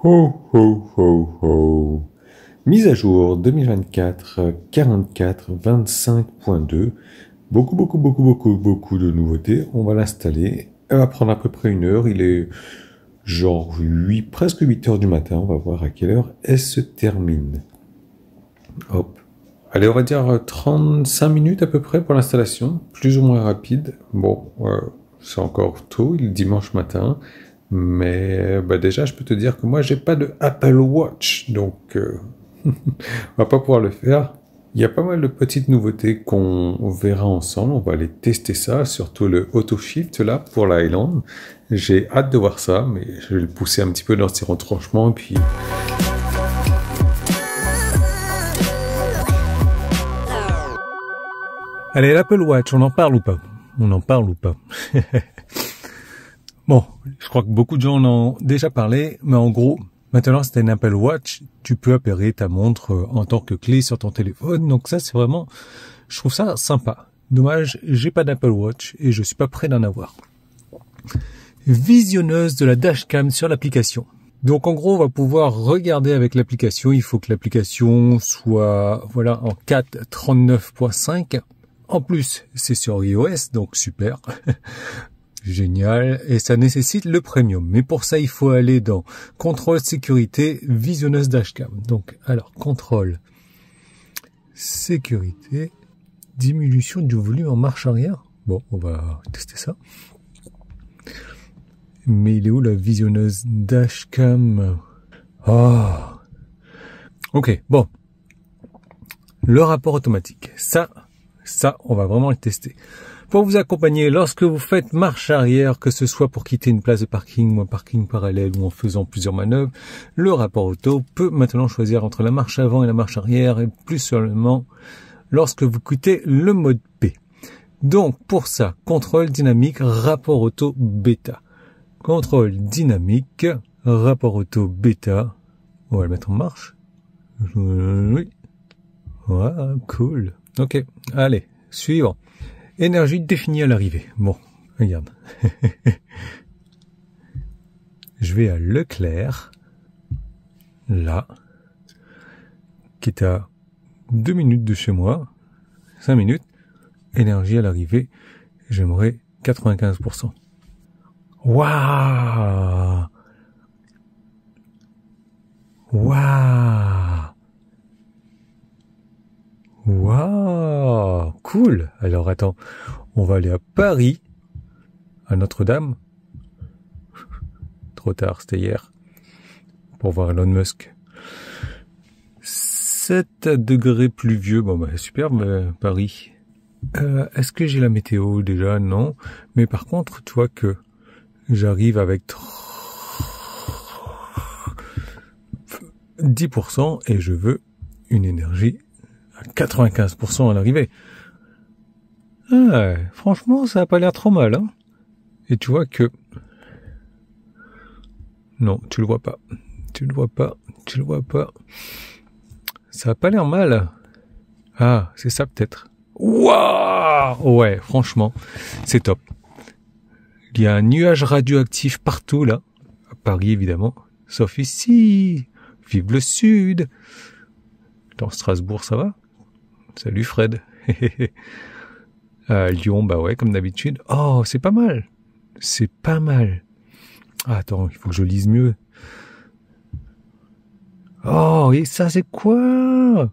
Ho ho ho ho. Mise à jour 2024 44 25.2. Beaucoup de nouveautés. On va l'installer. Elle va prendre à peu près 1 heure. Il est genre 8, presque 8 heures du matin. On va voir à quelle heure elle se termine. Hop. Allez, on va dire 35 minutes à peu près pour l'installation. Plus ou moins rapide. Bon, c'est encore tôt, il est dimanche matin. Mais déjà, je peux te dire que moi, j'ai pas de Apple Watch, donc on va pas pouvoir le faire. Il y a pas mal de petites nouveautés qu'on verra ensemble. On va aller tester ça, surtout le Auto Shift là pour l'Island. J'ai hâte de voir ça, mais je vais le pousser un petit peu dans ses retranchements et puis. Allez, l'Apple Watch, on en parle ou pas? On en parle ou pas? Bon, je crois que beaucoup de gens en ont déjà parlé, mais en gros, maintenant c'est une Apple Watch, tu peux appairer ta montre en tant que clé sur ton téléphone, donc ça c'est vraiment, je trouve ça sympa. Dommage, j'ai pas d'Apple Watch et je suis pas prêt d'en avoir. Visionneuse de la dashcam sur l'application. Donc en gros, on va pouvoir regarder avec l'application, il faut que l'application soit voilà en 4.39.5. En plus, c'est sur iOS, donc super. Génial, et ça nécessite le premium. Mais pour ça, il faut aller dans contrôle sécurité, visionneuse dashcam. Donc, alors, contrôle sécurité, diminution du volume en marche arrière. Bon, on va tester ça. Mais il est où la visionneuse dashcam? Ah. Ok, bon. Le rapport automatique. Ça, on va vraiment le tester. Pour vous accompagner lorsque vous faites marche arrière, que ce soit pour quitter une place de parking ou un parking parallèle ou en faisant plusieurs manœuvres, le rapport auto peut maintenant choisir entre la marche avant et la marche arrière et plus seulement lorsque vous quittez le mode P. Donc pour ça, contrôle dynamique, rapport auto bêta. Contrôle dynamique, rapport auto bêta. On va le mettre en marche. Oui. Voilà, cool. Ok, allez, suivant. Énergie définie à l'arrivée. Bon, regarde. Je vais à Leclerc, là, qui est à 2 minutes de chez moi, 5 minutes. Énergie à l'arrivée, j'aimerais 95%. Waouh! Waouh! Waouh, cool. Alors attends, on va aller à Paris, à Notre-Dame. Trop tard, c'était hier, pour voir Elon Musk. 7 degrés pluvieux, bon bah super, Paris. Est-ce que j'ai la météo déjà? Non. Mais par contre, tu vois que j'arrive avec 10% et je veux une énergie à 95% à l'arrivée. Ah, franchement, ça a pas l'air trop mal, hein. Et tu vois que... Non, tu le vois pas. Tu le vois pas. Tu le vois pas. Ça a pas l'air mal. Ah, c'est ça peut-être. Waouh! Ouais, franchement, c'est top. Il y a un nuage radioactif partout, là. À Paris, évidemment. Sauf ici. Vive le Sud. Dans Strasbourg, ça va? Salut Fred. À Lyon, bah ouais, comme d'habitude. Oh, c'est pas mal. C'est pas mal. Ah, attends, il faut que je lise mieux. Oh, et ça, c'est quoi?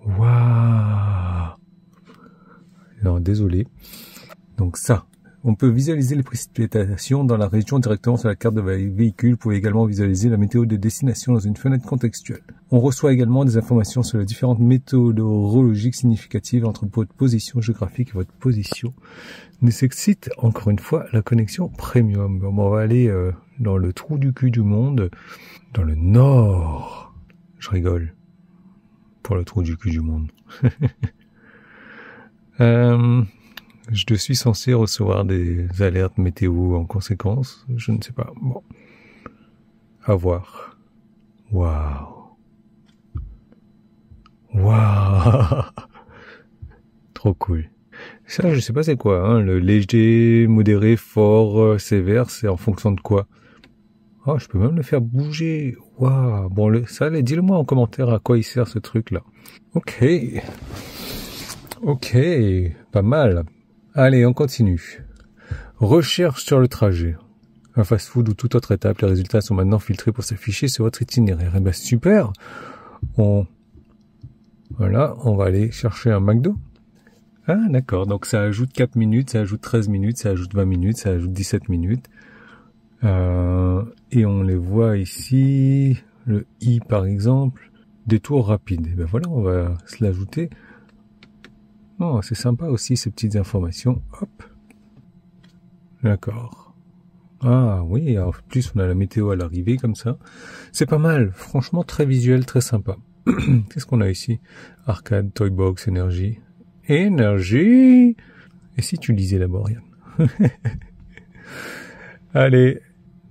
Waouh. Non, désolé. Donc ça, on peut visualiser les précipitations dans la région directement sur la carte de véhicule. Vous pouvez également visualiser la météo de destination dans une fenêtre contextuelle. On reçoit également des informations sur les différentes météorologiques significatives entre votre position géographique et votre position. Nécessite encore une fois la connexion premium. Bon, on va aller dans le trou du cul du monde, dans le nord. Je rigole. Pour le trou du cul du monde. Je suis censé recevoir des alertes météo en conséquence. Je ne sais pas. Bon. À voir. Waouh. Waouh. Trop cool. Ça, je sais pas c'est quoi, hein. Le léger, modéré, fort, sévère, c'est en fonction de quoi? Oh, je peux même le faire bouger. Waouh, bon, ça, allez, dis-le-moi en commentaire à quoi il sert ce truc-là. Ok. Ok, pas mal. Allez, on continue. Recherche sur le trajet. Un fast-food ou toute autre étape, les résultats sont maintenant filtrés pour s'afficher sur votre itinéraire. Eh ben, super. Voilà, on va aller chercher un McDo. Ah, d'accord. Donc, ça ajoute 4 minutes, ça ajoute 13 minutes, ça ajoute 20 minutes, ça ajoute 17 minutes. Et on les voit ici. Le I, par exemple. Détour rapide. Et ben voilà, on va se l'ajouter. Oh, c'est sympa aussi, ces petites informations. Hop. D'accord. Ah oui, en plus on a la météo à l'arrivée comme ça. C'est pas mal, franchement très visuel, très sympa. Qu'est-ce qu'on a ici? Arcade, Toybox, énergie. Énergie! Et si tu lisais d'abord, Yann? Allez,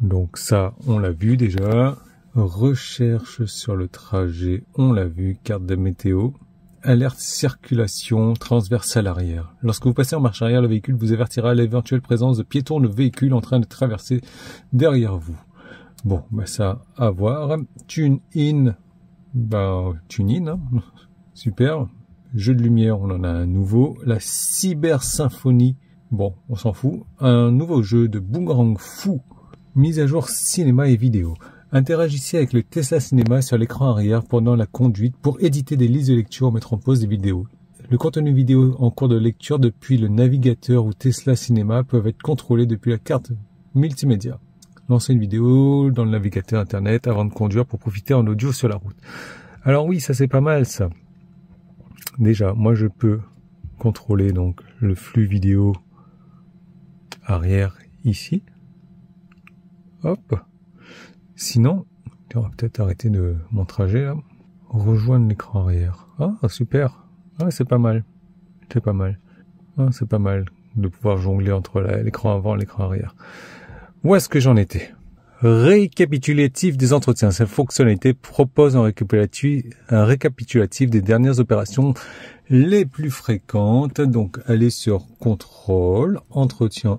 donc ça, on l'a vu déjà. Recherche sur le trajet, on l'a vu. Carte de météo. Alerte circulation transversale arrière. Lorsque vous passez en marche arrière, le véhicule vous avertira à l'éventuelle présence de piétons de véhicules en train de traverser derrière vous. Bon, bah ça, à voir. Tune in. Tune in, hein. Super. Jeu de lumière, on en a un nouveau. La Cyber Symphonie. Bon, on s'en fout. Un nouveau jeu de Boomerang Fou. Mise à jour cinéma et vidéo. Interagissez avec le Tesla Cinéma sur l'écran arrière pendant la conduite pour éditer des listes de lecture ou mettre en pause des vidéos. Le contenu vidéo en cours de lecture depuis le navigateur ou Tesla Cinéma peuvent être contrôlés depuis la carte multimédia. Lancez une vidéo dans le navigateur internet avant de conduire pour profiter en audio sur la route. Alors oui, ça c'est pas mal ça. Déjà, moi je peux contrôler donc le flux vidéo arrière ici. Hop. Sinon, on va peut-être arrêter de mon trajet là. Rejoindre l'écran arrière. Ah, super. Ah, c'est pas mal. C'est pas mal. Ah, c'est pas mal de pouvoir jongler entre l'écran avant et l'écran arrière. Où est-ce que j'en étais? Récapitulatif des entretiens. Cette fonctionnalité propose un récapitulatif des dernières opérations les plus fréquentes. Donc, allez sur contrôle, entretien.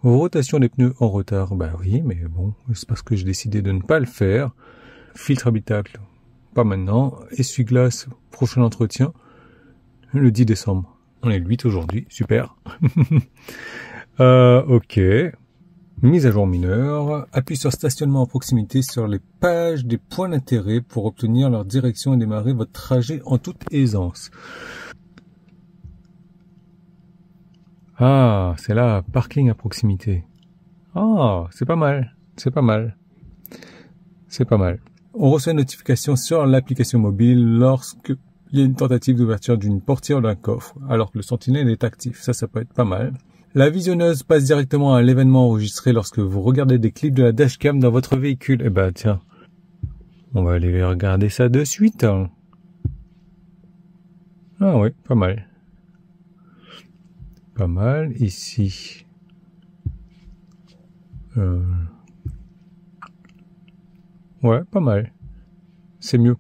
Rotation des pneus en retard, bah oui, mais bon, c'est parce que j'ai décidé de ne pas le faire. Filtre habitacle, pas maintenant. Essuie-glace, prochain entretien, le 10 décembre. On est le 8 aujourd'hui, super. Ok. Mise à jour mineure. Appuie sur stationnement à proximité sur les pages des points d'intérêt pour obtenir leur direction et démarrer votre trajet en toute aisance. Ah, c'est là, parking à proximité. Ah, c'est pas mal, c'est pas mal. C'est pas mal. On reçoit une notification sur l'application mobile lorsque il y a une tentative d'ouverture d'une portière ou d'un coffre, alors que le sentinelle est actif. Ça peut être pas mal. La visionneuse passe directement à l'événement enregistré lorsque vous regardez des clips de la dashcam dans votre véhicule. Eh ben, tiens, on va aller regarder ça de suite. Ah oui, pas mal. Pas mal ici. Ouais, pas mal. C'est mieux.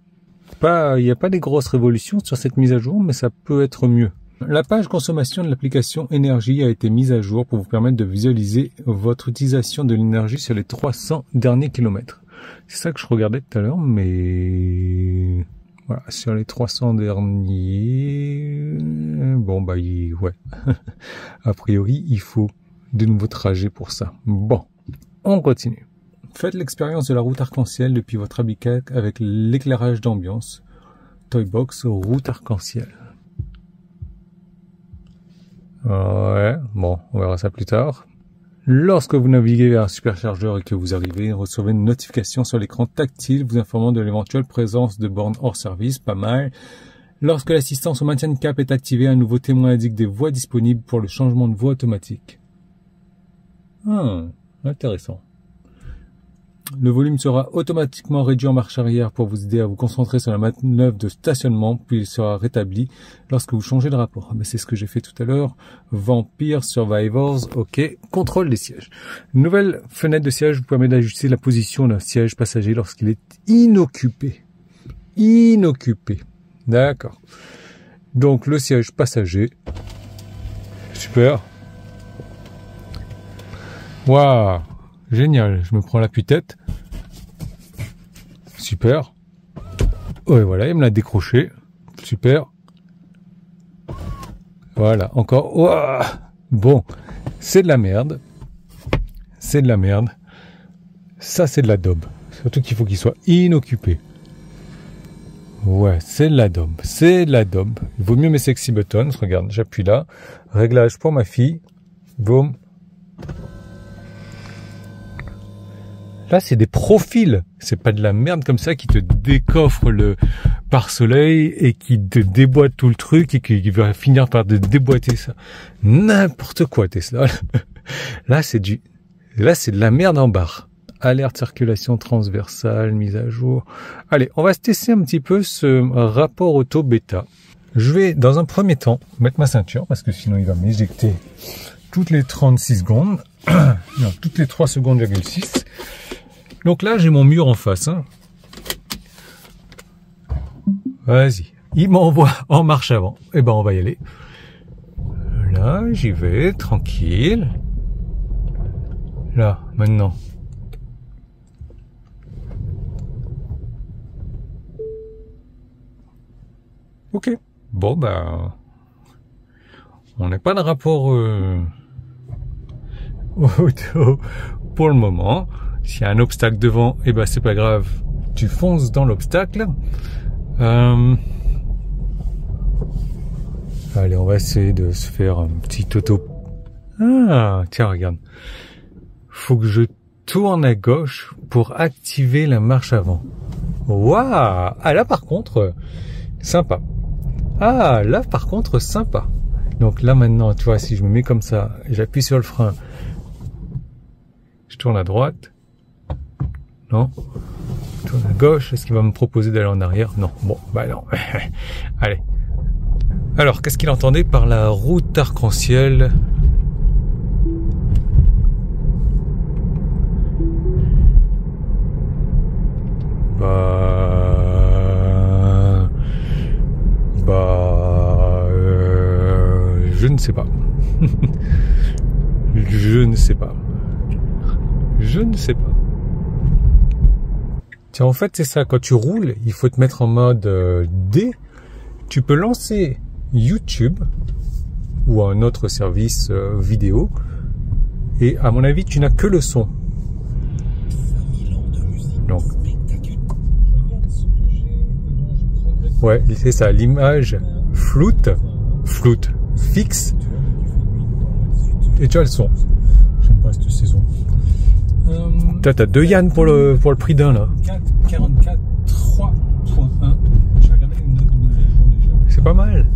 Il n'y a pas des grosses révolutions sur cette mise à jour, mais ça peut être mieux. La page consommation de l'application énergie a été mise à jour pour vous permettre de visualiser votre utilisation de l'énergie sur les 300 derniers kilomètres. C'est ça que je regardais tout à l'heure, mais voilà, sur les 300 derniers, bon ouais. A priori, il faut de nouveaux trajets pour ça. Bon, on continue. Faites l'expérience de la route arc-en-ciel depuis votre habitat avec l'éclairage d'ambiance. Toybox route arc-en-ciel. Ouais, bon, on verra ça plus tard. Lorsque vous naviguez vers un superchargeur et que vous arrivez, recevez une notification sur l'écran tactile vous informant de l'éventuelle présence de bornes hors service, pas mal. Lorsque l'assistance au maintien de cap est activée, un nouveau témoin indique des voies disponibles pour le changement de voie automatique. Intéressant. Le volume sera automatiquement réduit en marche arrière pour vous aider à vous concentrer sur la manœuvre de stationnement, puis il sera rétabli lorsque vous changez de rapport. Mais c'est ce que j'ai fait tout à l'heure. Vampire Survivors, ok. Contrôle des sièges. Nouvelle fenêtre de siège vous permet d'ajuster la position d'un siège passager lorsqu'il est inoccupé. Inoccupé. D'accord. Donc le siège passager. Super. Waouh. génial. Je me prends l'appui-tête. Super. Ouais, voilà, il me l'a décroché. Super. Voilà, encore. Ouah, bon, c'est de la merde. C'est de la merde. Ça, c'est de la daube. Surtout qu'il faut qu'il soit inoccupé. Ouais, c'est de la daube. C'est de la daube. Il vaut mieux mes sexy buttons. Regarde, j'appuie là. Réglage pour ma fille. Boum. Là, c'est des profils. C'est pas de la merde comme ça qui te décoffre le pare-soleil et qui te déboîte tout le truc et qui va finir par te déboîter ça. N'importe quoi, Tesla. Là, c'est de la merde en barre. Alerte circulation transversale, mise à jour. Allez, on va se tester un petit peu ce rapport auto-bêta. Je vais, dans un premier temps, mettre ma ceinture parce que sinon il va m'éjecter toutes les 36 secondes. Non, toutes les 3 secondes,6. Donc là, j'ai mon mur en face. Hein. Vas-y. Il m'envoie en marche avant. Eh ben, on va y aller. Là, j'y vais, tranquille. Là, maintenant. Ok. Bon, ben... on n'a pas de rapport auto pour le moment. S'il y a un obstacle devant, eh ben c'est pas grave. Tu fonces dans l'obstacle. Allez, on va essayer de se faire un petit auto. Ah, tiens, regarde. Faut que je tourne à gauche pour activer la marche avant. Waouh! Ah là, par contre, sympa. Ah là, par contre, sympa. Donc là, maintenant, tu vois, si je me mets comme ça, j'appuie sur le frein, je tourne à droite. Non. Je tourne à gauche. Est-ce qu'il va me proposer d'aller en arrière? Non. Bon, bah non. Allez. Alors, qu'est-ce qu'il entendait par la route arc-en-ciel? Je ne sais pas. Je ne sais pas. Je ne sais pas. Tiens, en fait, c'est ça. Quand tu roules, il faut te mettre en mode D. Tu peux lancer YouTube ou un autre service vidéo. Et à mon avis, tu n'as que le son. Donc. Ouais, c'est ça. L'image floute, fixe. Et tu as le son. J'aime pas cette saison. T'as 2 Yann pour le prix d'un là. 44 3.1. J'ai regardé les notes de mise à jour déjà. C'est pas mal.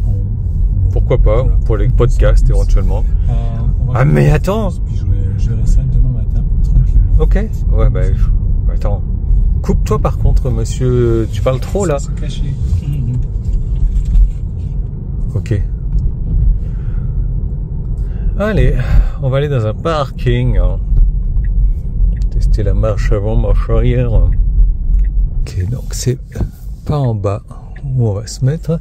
Pourquoi pas, voilà. Pour les podcasts éventuellement. Ah mais attends. Puis je verrai ça demain matin, tranquillement. Ok. Ouais bah attends. Coupe-toi par contre, monsieur. Tu parles trop là. C'est caché. Ok. Allez, on va aller dans un parking. Hein. Tester la marche avant, marche arrière. Ok, donc c'est pas en bas où on va se mettre.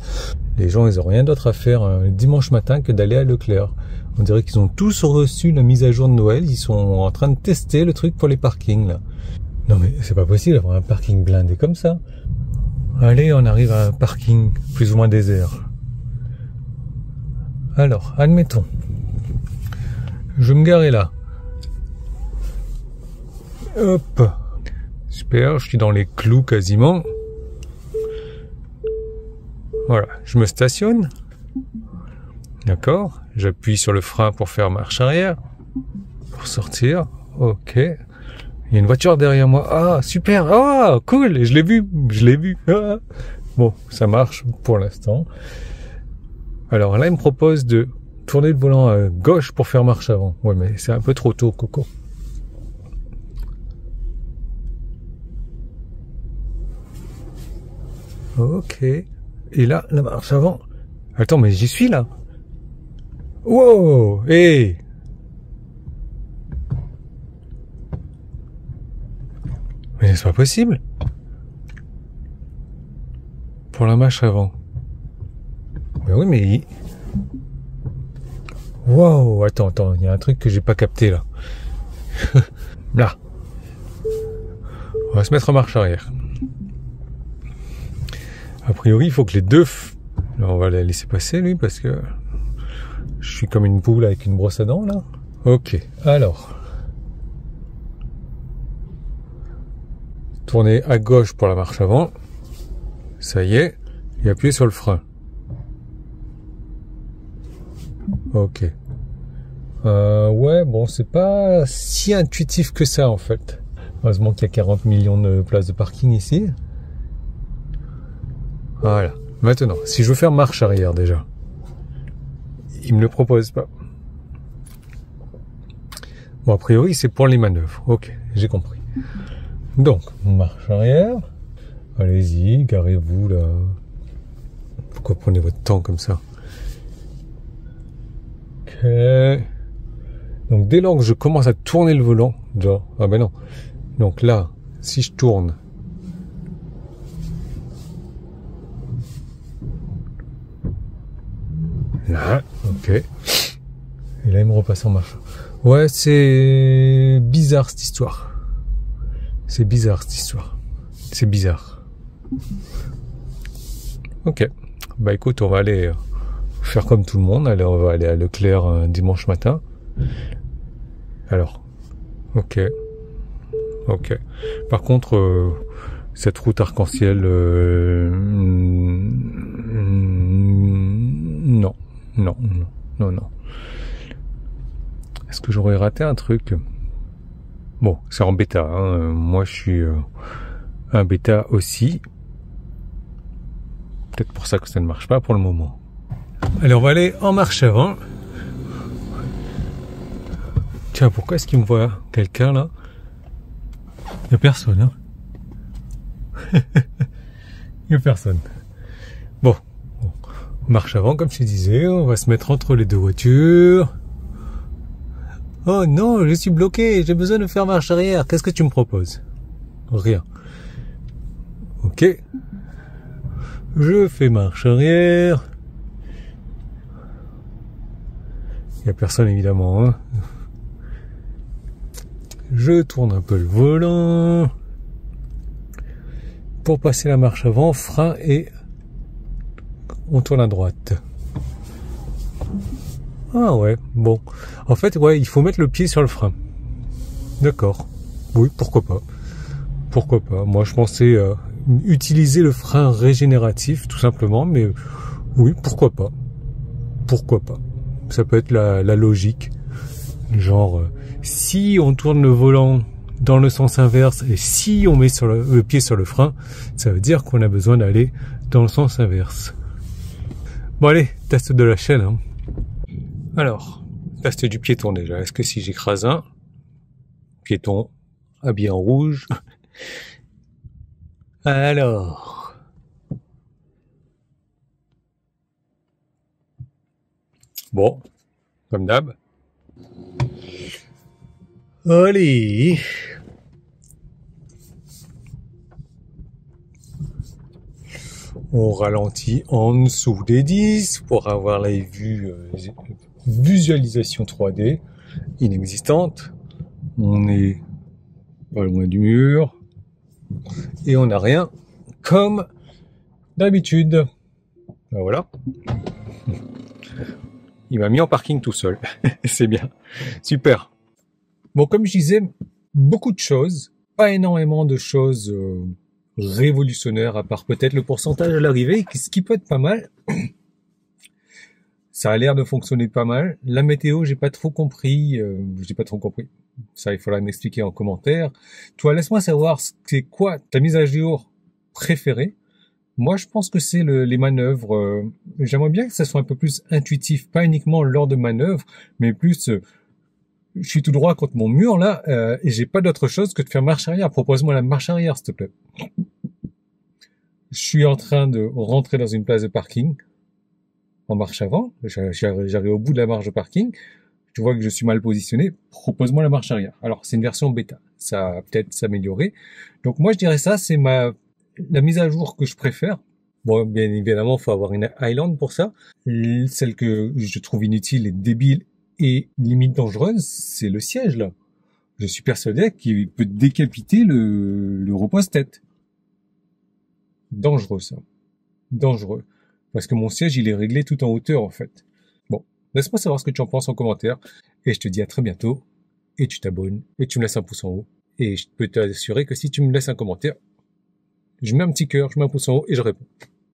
Les gens, ils ont rien d'autre à faire un dimanche matin que d'aller à Leclerc. On dirait qu'ils ont tous reçu la mise à jour de Noël. Ils sont en train de tester le truc pour les parkings là. Non mais c'est pas possible d'avoir un parking blindé comme ça. Allez, on arrive à un parking plus ou moins désert. Alors, admettons. Je vais me garer là. Hop. Super, je suis dans les clous quasiment. Voilà, je me stationne. D'accord. J'appuie sur le frein pour faire marche arrière. Pour sortir. Ok. Il y a une voiture derrière moi. Ah, super. Ah, cool. Je l'ai vu. Ah. Bon, ça marche pour l'instant. Alors là, il me propose de tourner le volant à gauche pour faire marche avant. Ouais, mais c'est un peu trop tôt, Coco. Ok. Et là, la marche avant. Attends, mais j'y suis là. Wow. Hey. Mais c'est pas possible. Pour la marche avant. Mais oui, mais... Wow, attends, il y a un truc que j'ai pas capté là. Là. On va se mettre en marche arrière. A priori, il faut que les deux... Là, on va la laisser passer, lui, parce que je suis comme une poule avec une brosse à dents, là. Ok, alors. Tournez à gauche pour la marche avant. Ça y est. Et appuyez sur le frein. Ok. Ouais, bon, c'est pas si intuitif que ça, en fait. Heureusement qu'il y a 40 millions de places de parking ici. Voilà. Maintenant, si je veux faire marche arrière déjà, il me le propose pas. Bon, a priori, c'est pour les manœuvres. Ok, j'ai compris. Donc, marche arrière. Allez-y, garez-vous là. Pourquoi prenez votre temps comme ça? Ok. Donc, dès lors que je commence à tourner le volant, genre, ah ben non. Donc là, si je tourne, là, ok. Et là, il me repasse en marche. Ouais, c'est bizarre cette histoire. C'est bizarre cette histoire. C'est bizarre. Ok. Bah écoute, on va aller faire comme tout le monde. Allez, on va aller à Leclerc un dimanche matin. Alors, ok. Ok. Par contre, cette route arc-en-ciel, non. Non. Est-ce que j'aurais raté un truc? Bon, c'est en bêta, hein. Moi je suis un bêta aussi. Peut-être pour ça que ça ne marche pas pour le moment. Allez, on va aller en marche avant. Tiens, pourquoi est-ce qu'il me voit quelqu'un là? Il n'y a personne, hein. Il n'y a personne. Bon, marche avant, comme je disais, on va se mettre entre les deux voitures. Oh non, je suis bloqué, j'ai besoin de faire marche arrière. Qu'est-ce que tu me proposes? Rien. Ok. Je fais marche arrière. Il n'y a personne évidemment, hein. Je tourne un peu le volant. Pour passer la marche avant, frein et on tourne à droite. Ah ouais, bon. En fait, ouais, il faut mettre le pied sur le frein. D'accord. Oui, pourquoi pas. Pourquoi pas. Moi, je pensais utiliser le frein régénératif, tout simplement, mais oui, pourquoi pas. Pourquoi pas. Ça peut être la logique. Genre, si on tourne le volant dans le sens inverse et si on met sur le pied sur le frein, ça veut dire qu'on a besoin d'aller dans le sens inverse. Bon allez, test de la chaîne. Hein. Alors, test du piéton déjà. Est-ce que si j'écrase un piéton habillé en rouge, alors, bon, comme d'hab. Allez. On ralentit en dessous des 10 pour avoir la visualisation 3D inexistante. On est pas loin du mur et on n'a rien comme d'habitude. Ben voilà. Il m'a mis en parking tout seul. C'est bien. Super. Bon, comme je disais, beaucoup de choses. Pas énormément de choses révolutionnaires, à part peut-être le pourcentage à l'arrivée, ce qui peut être pas mal. Ça a l'air de fonctionner pas mal. La météo, j'ai pas trop compris. Ça, il faudra m'expliquer en commentaire. Toi, laisse-moi savoir c'est quoi ta mise à jour préférée. Moi, je pense que c'est les manœuvres. J'aimerais bien que ça soit un peu plus intuitif, pas uniquement lors de manœuvres, mais plus... je suis tout droit contre mon mur là, et j'ai pas d'autre chose que de faire marche arrière. Propose-moi la marche arrière, s'il te plaît. Je suis en train de rentrer dans une place de parking en marche avant. J'arrive au bout de la marche de parking. Tu vois que je suis mal positionné. Propose-moi la marche arrière. Alors, c'est une version bêta. Ça va peut-être s'améliorer. Donc, moi, je dirais ça, c'est la mise à jour que je préfère. Bon, bien évidemment, il faut avoir une Highland pour ça. Celle que je trouve inutile et débile et limite dangereuse, c'est le siège, là. Je suis persuadé qu'il peut décapiter le repose-tête. Dangereux, ça. Dangereux. Parce que mon siège, il est réglé tout en hauteur, en fait. Bon, laisse-moi savoir ce que tu en penses en commentaire. Et je te dis à très bientôt. Et tu t'abonnes. Et tu me laisses un pouce en haut. Et je peux t'assurer que si tu me laisses un commentaire, je mets un petit cœur, je mets un pouce en haut et je réponds.